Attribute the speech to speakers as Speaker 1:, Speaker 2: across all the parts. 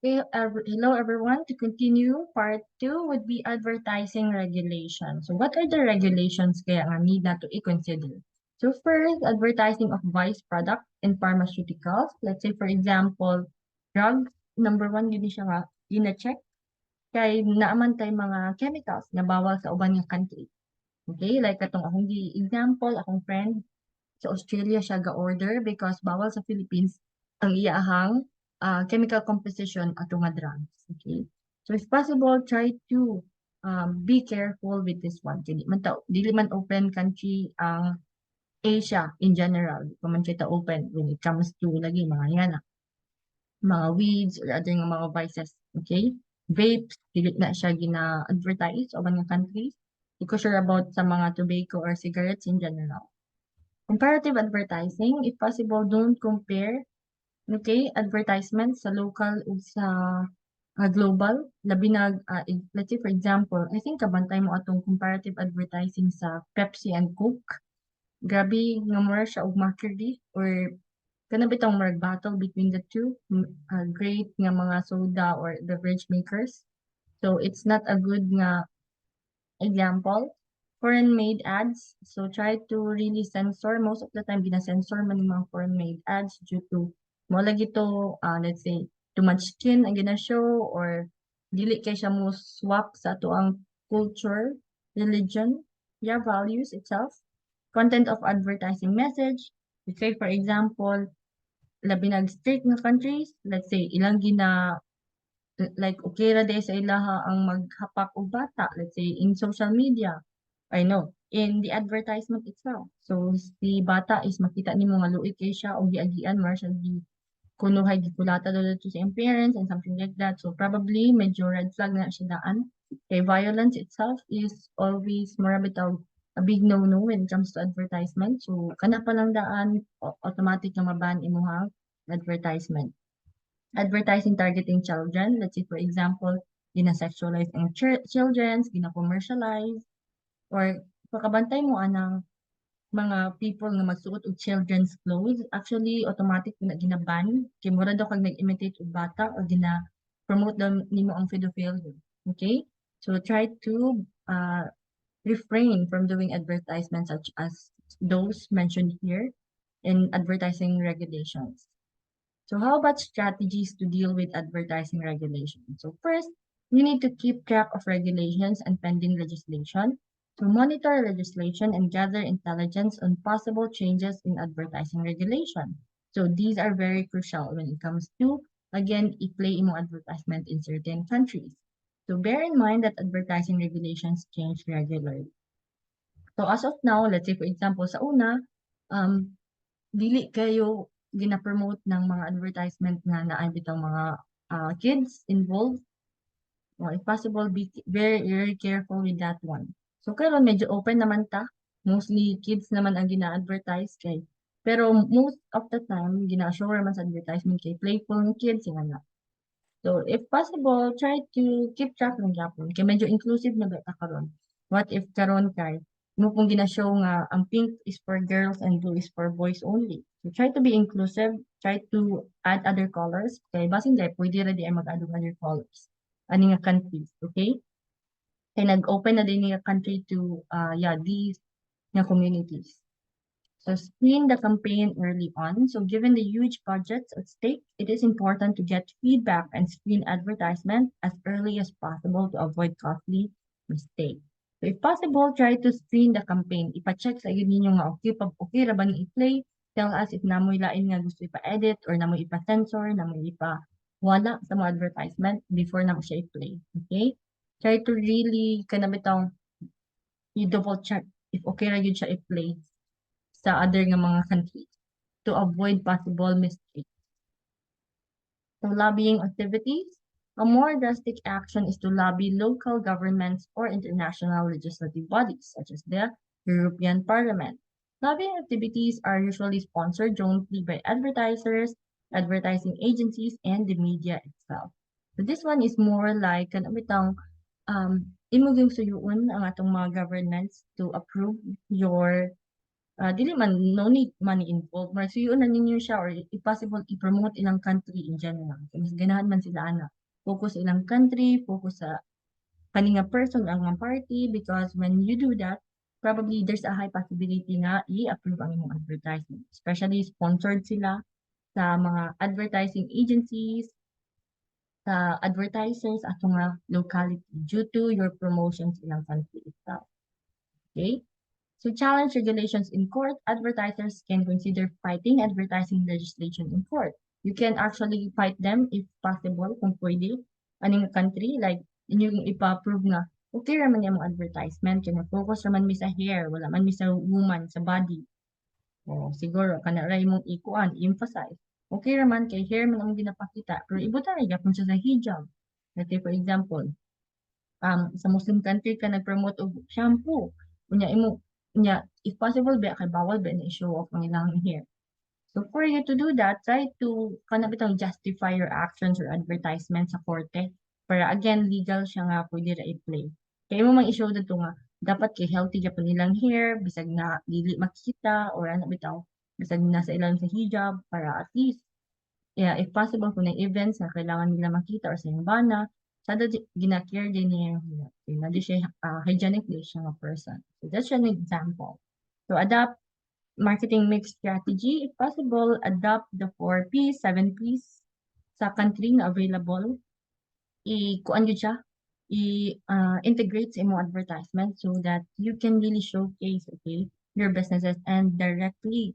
Speaker 1: Hello everyone. To continue, part 2 would be advertising regulation. So what are the regulations kaya nga need na to i-consider? So first, advertising of vice product in pharmaceuticals. Let's say for example, drugs, number one, yun siya nga, check kay naaman tay mga chemicals na bawal sa uban nga country. Okay, like katong akong example, akong friend sa Australia siya ga-order because bawal sa Philippines ang iyahang chemical composition ato nga drugs. Okay? So if possible, try to be careful with this one. Kaya dili man open country ang Asia in general. Di pa man kita open when it comes to lagi mga yan, mga weeds or other nga mga vices. Okay? Vapes, dili na siya gina-advertise o mga countries. Hindi ko sure about sa mga tobacco or cigarettes in general. Comparative advertising, if possible, don't compare, okay, advertisements sa local o sa global. Labi na, let's say for example, I think kabantay mo atong comparative advertising sa Pepsi and Coke. Grabe nga more siya og mockery or kana bitong more battle between the two. Great nga mga soda or beverage makers. So it's not a good nga example, foreign-made ads. So try to really censor. Most of the time, gina-censor man yung mga foreign-made ads due to mo lagi to, let's say, too much skin ang gina-show or dili kay siya mo swap sa ato ang culture, religion, yeah, values itself. Content of advertising message. Let's say, for example, labi nag-strict nga countries, let's say, ilang gina like okay ra day sa ilaha ang maghapak og bata, let's say in social media. I know, in the advertisement itself. So si bata is makita nimo nga luoy kay siya og giagian mar siya gi kuno hay gikulata daw to sa iyang parents and something like that. So probably medyo red flag na siya daan. Kay violence itself is always more bitaw a big no-no when it comes to advertisement. So kana pa lang daan automatic na maban imuha advertisement. Advertising targeting children. Let's say, for example, gina-sexualize ang children, gina-commercialize, or pakabantay mo anang mga people nga magsuot og children's clothes. Actually, automatic na gina-ban. Kay mura daw kag nag-imitate og bata or gina-promote daw nimo ang pedophilia. Okay? So, try to refrain from doing advertisements such as those mentioned here in advertising regulations. So how about strategies to deal with advertising regulation? So first, you need to keep track of regulations and pending legislation to monitor legislation and gather intelligence on possible changes in advertising regulation. So these are very crucial when it comes to, again, i-play imo advertisement in certain countries. So bear in mind that advertising regulations change regularly. So as of now, let's say for example, sa una, dili kayo gina-promote ng mga advertisement nga naay bitang mga kids involved. Or if possible, be very, very careful with that one. So karon medyo open naman ta. Mostly kids naman ang gina-advertise kay. Pero most of the time, gina-show naman sa advertisement kay playful ng kids, yung ano. So if possible, try to keep track ng gyapon. Kay medyo inclusive na ba ta karon. What if karon kay mo kung gina-show nga ang pink is for girls and blue is for boys only. So try to be inclusive, try to add other colors. Kay basin dai pwede ra di ay mag-add og other colors. Ani nga countries, okay? Kay nag-open na din nga country to yeah, these nga communities. So screen the campaign early on. So given the huge budgets at stake, it is important to get feedback and screen advertisement as early as possible to avoid costly mistakes. So if possible, try to screen the campaign. Ipa-check sa yun ninyo nga okay, pag okay ra ba ni i-play, tell us if namoy lain nga gusto ipa-edit or namoy ipa-censor, namoy ipa-wala sa mga advertisement before na mo siya i-play. Okay? Try to really kanabitang i-double check if okay ra yun siya i-play sa other nga mga countries to avoid possible mistakes. So lobbying activities, a more drastic action is to lobby local governments or international legislative bodies such as the European Parliament. Lobbying activities are usually sponsored jointly by advertisers, advertising agencies, and the media itself. So this one is more like kan bitang imuging suyuon ang atong mga governments to approve your dili man no need money involved mar suyo na ninyo siya or if possible i-promote ilang country in general. So, mas ganahan man sila ana. Focus ilang country, focus sa kaninga person ang mga party because when you do that, probably there's a high possibility nga i-approve ang imong advertisement. Especially sponsored sila sa mga advertising agencies, sa advertisers at mga locality due to your promotions ilang country itself. Okay? So challenge regulations in court, advertisers can consider fighting advertising legislation in court. You can actually fight them if possible, kung pwede, aning country, like, inyong ipa-approve na, okay raman yung mga advertisement, kaya focus raman mi sa hair, wala man mi sa woman, sa body. O, siguro, kana ray mong ikuan, emphasize. Okay raman, kay hair man ang ginapakita, pero ibutan ay gapon siya sa hijab. Let's say, for example, sa Muslim country ka nag-promote og shampoo. Unya imo unya if possible ba kay bawal ba na i-show off ang ilang hair. So for you to do that, try to kana bitaw justify your actions or advertisement sa korte para again legal siya nga pwede ra i-play. Kaya mo mang i-show dito nga dapat kay healthy gyapon nilang hair bisag na dili makita or ano bitaw bisag nasa ilang sa hijab para at least yeah, if possible kung may events na kailangan nila makita or sa bana, sada ginakare din niya yung hirap. Na di siya hygienic di siya nga person. So that's an example. So adapt marketing mix strategy. If possible, adopt the 4 Ps, 7 Ps sa country na available. I-kuan yun siya. I-integrate sa imong advertisement so that you can really showcase, okay, your businesses and directly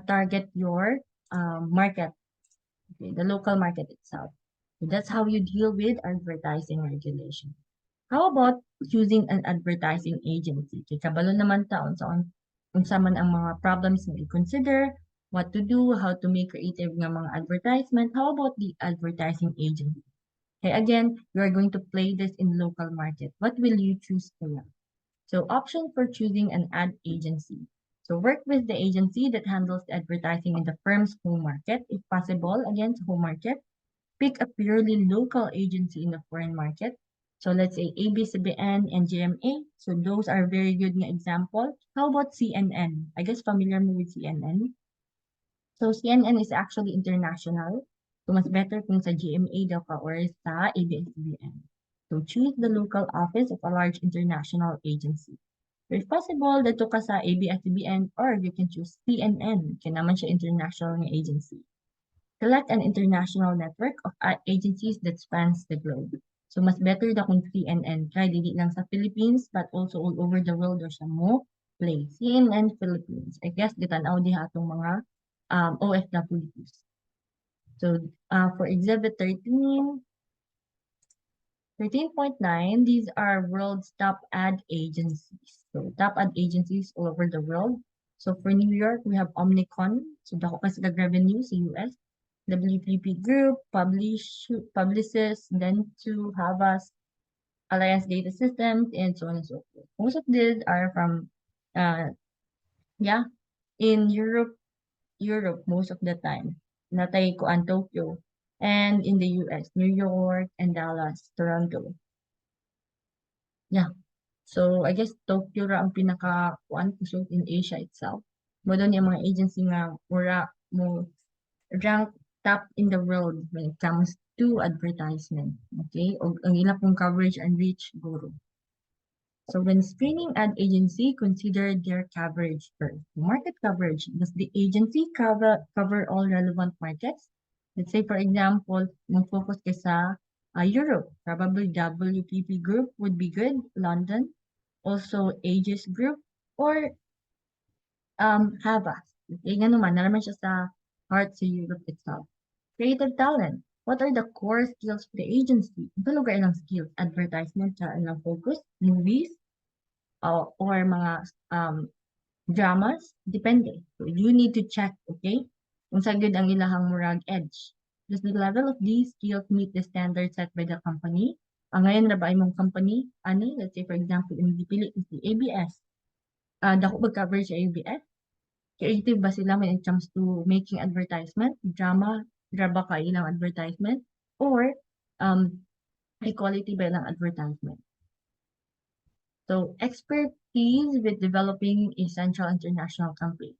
Speaker 1: target your market, okay, the local market itself. So that's how you deal with advertising regulation. How about choosing an advertising agency? Kay kabalo naman taon sa unsa man ang mga problems na i-consider, what to do, how to make creative nga mga advertisement. How about the advertising agency? Okay, again, you are going to play this in local market. What will you choose kaya? So option for choosing an ad agency. So work with the agency that handles the advertising in the firm's home market, if possible, again, home market. Pick a purely local agency in the foreign market. So let's say ABS-CBN and GMA. So those are very good nga example. How about CNN? I guess familiar mo with CNN. So CNN is actually international. So mas better kung sa GMA daw ka or sa ABS-CBN. So choose the local office of a large international agency. So if possible, dato ka sa ABS-CBN or you can choose CNN. Kaya naman siya international nga agency. Select an international network of agencies that spans the globe. So mas better da kung CNN kay dili lang sa Philippines but also all over the world or sa mo play. CNN Philippines. I guess gitanaw diha atong mga OFWs. So for exhibit 13.9, these are world's top ad agencies. So top ad agencies all over the world. So for New York, we have Omnicom. So dako kasi revenue sa US. WPP Group, Publicis, then to Havas, Alliance Data Systems, and so on and so forth. Most of these are from, yeah, in Europe most of the time. Natay ko ang Tokyo. And in the US, New York and Dallas, Toronto. Yeah. So, I guess Tokyo ra ang pinaka-kuan kusog in Asia itself. Mo doon yung mga agency nga mura mo rank top in the world when it comes to advertisement. Okay? O ang ila pong coverage and reach guru. So when screening ad agency, consider their coverage first. Market coverage. Does the agency cover all relevant markets? Let's say, for example, mag-focus ka sa Europe. Probably WPP Group would be good. London. Also, Aegis Group. Or Havas. Okay, nga naman, nalaman siya sa heart sa Europe itself. Creative talent. What are the core skills of the agency? Ito lugar ilang skills. Advertisement sa ilang focus, movies, or mga dramas. Depende. So you need to check, okay? Kung sa good ang ilahang murag edge. Does the level of these skills meet the standards set by the company? Ang ngayon na ba ay mong company? Ani, let's say for example, in dipili is the ABS. Dako mag-cover sa ABS. Creative ba sila when it comes to making advertisement? Drama ka ilang advertisement? Or high quality ba ilang advertisement? So expertise with developing a central international campaign.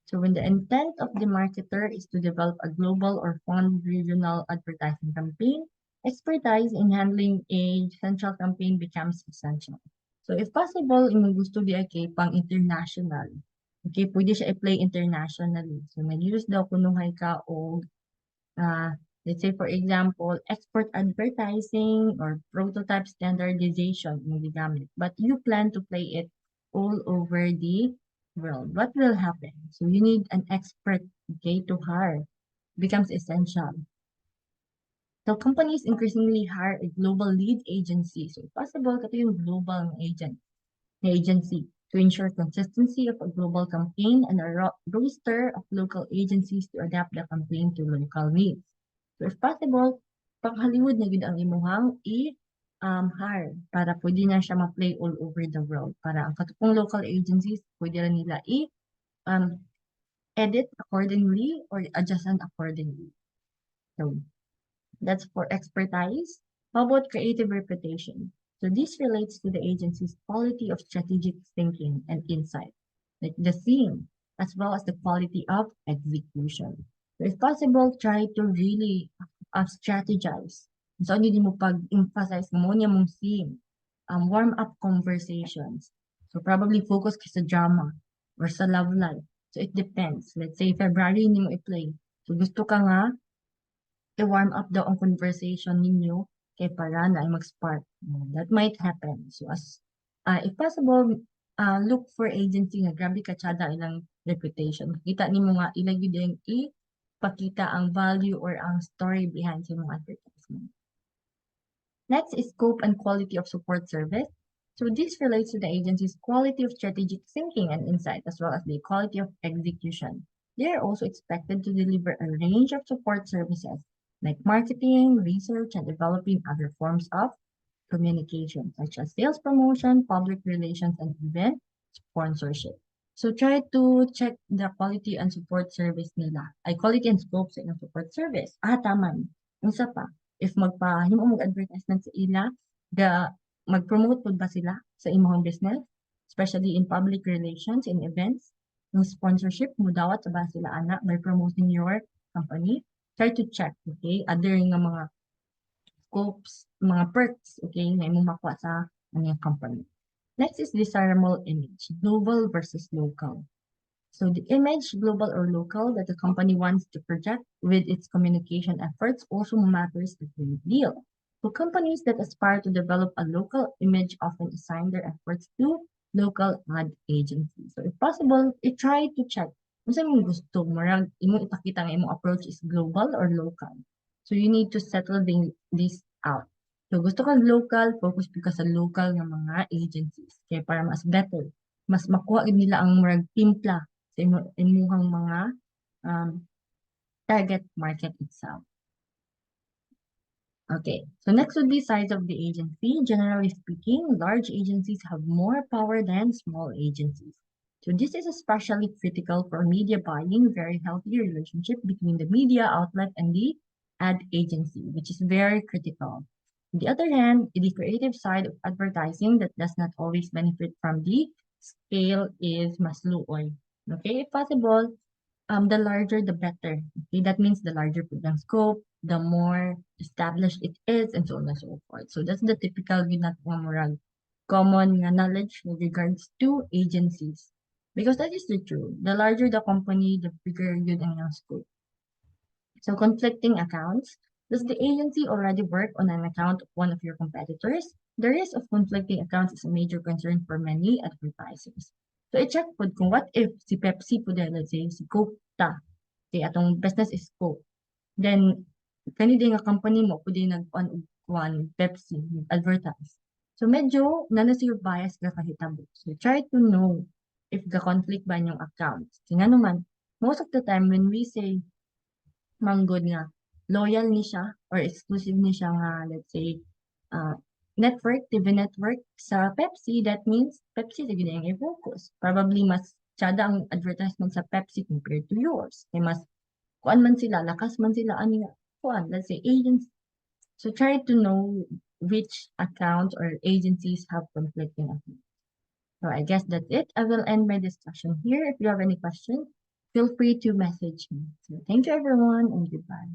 Speaker 1: So when the intent of the marketer is to develop a global or fund regional advertising campaign, expertise in handling a central campaign becomes essential. So if possible, imong gusto di ay kay pang international. Okay, pwede siya i-play internationally. So nag-use daw kunuhay ka o let's say for example, export advertising or prototype standardization yung gigamit. But you plan to play it all over the world. What will happen? So you need an expert, okay, to hire. Becomes essential. So companies increasingly hire a global lead agency. So possible ka yung global agency to ensure consistency of a global campaign and a roster of local agencies to adapt the campaign to local needs. So if possible, pang Hollywood na gid ang imuhang hire para pwede na siya ma-play all over the world. Para ang katupong local agencies, pwede rin nila um, edit accordingly or adjust accordingly. So that's for expertise. How about creative reputation? So this relates to the agency's quality of strategic thinking and insight, like the theme, as well as the quality of execution. So if possible, try to really strategize. So hindi mo pag-emphasize mo niya mong theme, warm up conversations. So probably focus ka sa drama or sa love life. So it depends. Let's say February hindi mo i-play. So gusto ka nga i-warm up daw ang conversation ninyo kay para na ay mag-spark. That might happen. So as if possible, look for agency nga grabe katsada ilang reputation. Kita nimo nga ilang yun yung ipakita ang value or ang story behind sa mga advertisement. Next is scope and quality of support service. So this relates to the agency's quality of strategic thinking and insight, as well as the quality of execution. They are also expected to deliver a range of support services like marketing, research, and developing other forms of communication, such as sales promotion, public relations, and even sponsorship. So try to check the quality and support service nila. Ay, quality and scope sa ilang support service. Taman. Unsa pa, if magpahimo mag-advertisement sa ila, mag-promote po ba sila sa imong business, especially in public relations, in events, yung sponsorship, mudawat sa ba sila ana by promoting your company. Try to check, okay? Other nga mga scopes, mga perks, okay, na imong makuha sa inyong company. Next is desirable image, global versus local. So the image, global or local, that the company wants to project with its communication efforts also matters a great deal. So companies that aspire to develop a local image often assign their efforts to local ad agencies. So if possible, try to check kung saan mo gusto mo, imong ipakita nga imong approach is global or local. So you need to settle this out. So gusto kang local, focus ka sa local nga mga agencies. Kaya para mas better, mas makuha nila ang murag timpla sa imuhang mga um, target market itself. Okay, so next would be size of the agency. Generally speaking, large agencies have more power than small agencies. So this is especially critical for media buying, very healthy relationship between the media outlet and the ad agency, which is very critical. On the other hand, the creative side of advertising that does not always benefit from the scale is mas luoy. Okay, if possible, the larger the better. Okay, that means the larger the scope, the more established it is, and so on and so forth. So that's the typical moral common knowledge with regards to agencies. Because that is the truth. The larger the company, the bigger yun ang scope. So conflicting accounts. Does the agency already work on an account of one of your competitors? The risk of conflicting accounts is a major concern for many advertisers. So i-check po kung what if si Pepsi po dahil, let's say, si Coke ta, si atong business is Coke. Then, kani din nga company mo, pwede nag-one Pepsi, advertise. So medyo, nana sa bias ka kahitabo. So try to know if the conflict ba yung accounts. Kaya naman, most of the time when we say manggod nga loyal ni siya or exclusive ni siya nga let's say uh, network, TV network sa Pepsi, that means Pepsi sa yung i-focus. Probably mas tsada ang advertisement sa Pepsi compared to yours. Kaya mas kuan man sila, lakas man sila, ano nga, kuan, let's say agents. So try to know which accounts or agencies have conflicting accounts. So I guess that's it. I will end my discussion here. If you have any questions, feel free to message me. So thank you everyone and goodbye.